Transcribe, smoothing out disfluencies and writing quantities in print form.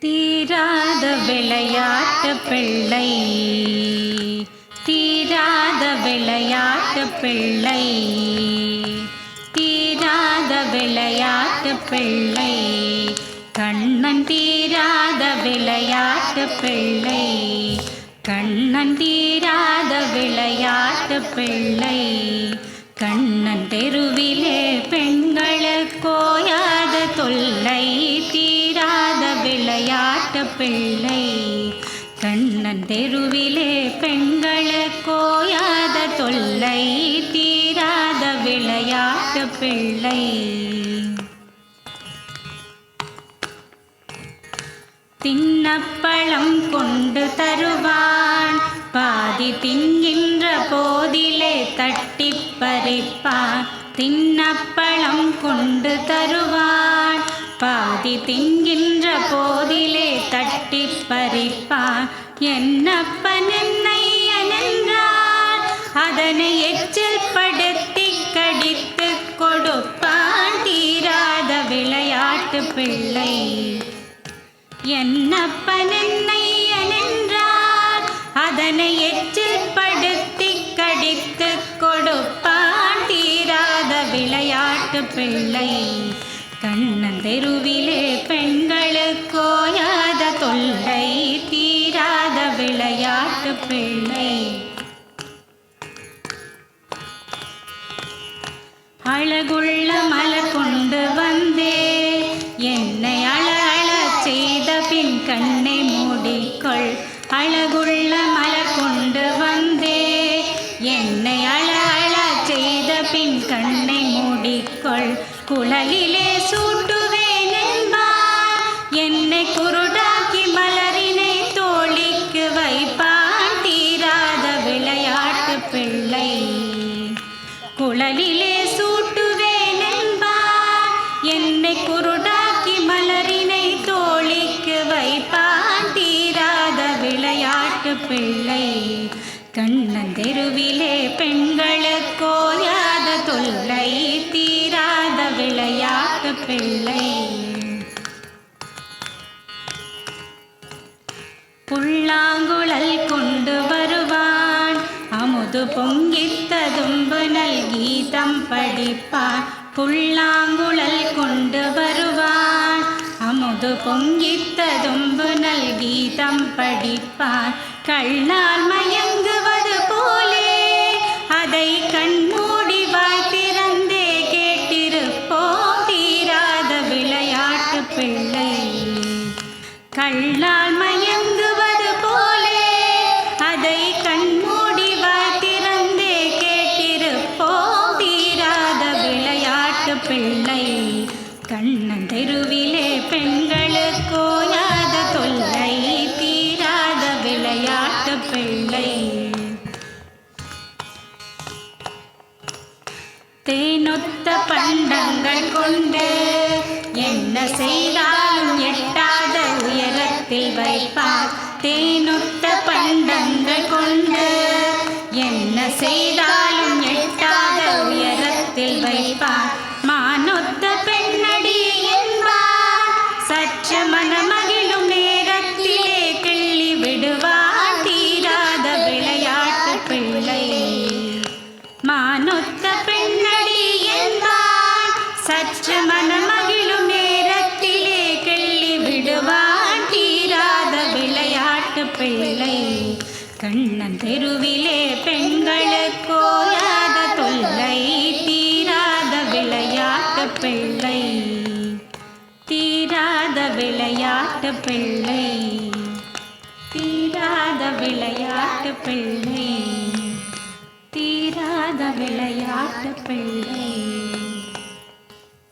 தீராத விளையாட்டு பிள்ளை, தீராத விளையாட்டு பிள்ளை, தீராத விளையாட்டு பிள்ளை, கண்ணன் தீராத விளையாட்டு பிள்ளை, கண்ணன் தீராத விளையாட்டு பிள்ளை, கண்ணன் தெருவிலே பெண்களுக்கோயாத தொல்லை, தீராத விளையாட்டு பிள்ளை, கண்ணன் தெருவிலே பெண்களுக்கோயாத தொல்லை, தீராத விளையாட்டு பிள்ளை. தின்னப்பழம் கொண்டு தருவான், பாதி தின்கின்ற போதிலே தட்டி பறிப்பான். தின்னப்பழம் கொண்டு தருவான், பாதி தின்கின்ற போதிலே தட்டி பறிப்பான். என்னப்பன் என்னையன் என்றான், அதனை எச்சில் படுத்தி கடித்து கொடுப்பான், தீராத விளையாட்டு பிள்ளை. என்னப்பன் என்னையன் என்றான், அதனை எச்சில் படுத்தி கடித்து கொடுப்பான், தீராத விளையாட்டு பிள்ளை, கண்ணன் தெருவிலே பெண்களுக்கோயாத தொல்லை, தீராத விளையாட்டு பிள்ளை. அழகுள்ள மலர் கொண்டு வந்தே, என்னை அழ செய்த பின் கண்ணை மூடிக்கொள். அழகுள்ள மலர் கொண்டு வந்தே, என்னை அழ செய்த பின் கண்ணை மூடிக்கொள். குழலிலே சூட்டுவேன் என்பான், என்னை குருடாக்கி மலரினை தோளிக்கு வைப்பான், தீராத விளையாட்டு பிள்ளை. குழலிலே சூட்டுவேன் என்பான், என்னை குருடாக்கி மலரினை தோளிக்கு வைப்பான், தீராத விளையாட்டு பிள்ளை, கண்ணன் தெருவிலே பெண்களுக்கோயாத தொல்லை, தீராத விளையாட்டு பிள்ளை. புல்லாங்குழல் கொண்டு வருவான், அமுது பொங்கித்த தும்பு நல் கீதம் படிப்பான். புல்லாங்குழல் கொண்டு வருவான், அமுது பொங்கித்த தும்பு நல் கீதம் படிப்பான். கள்ளால் மயங்குவது போலே அதை கண்மூடி வாய் திறந்தே கேட்டிருப்போம், தீராத விளையாட்டு பிள்ளை. கள்ளால் மயங்குவது போலே அதை கண்மூடி வாய் திறந்தே கேட்டிருப்போம், தீராத விளையாட்டு பிள்ளை, கண்ணன் தெருவிலே பெண்களுக்கோயாத தொல்லை, தீராத விளையாட்டு பிள்ளை. தேனொத்த பண்டங்கள் கொண்டு என்ன செய்தாலும் எட்டாத உயரத்தில் வைப்பார். தேனொத்த பண்டங்கள் கொண்டு என்ன செய்தாலும் எட்டாத உயரத்தில் வைப்பார். மானொத்த பெண்ணடி என்பார், சற்று மனமகிழும் நேரத்திலே கிள்ளி விடுவார், தீராத விளையாட்டு பிள்ளை. மானொத்த பெண்ணடி என்பார், சற்று மனமகிழும் நேரத்திலே கிள்ளி விடுவார், தீராத விளையாட்டு பிள்ளை, கண்ணன் தெருவிலே பெண்களுக்கோயாத தொல்லை, தீராத விளையாட்டு பிள்ளை, தீராத விளையாட்டு பிள்ளை, தீராத விளையாட்டு பிள்ளை, தீராத விளையாட்டு பிள்ளை.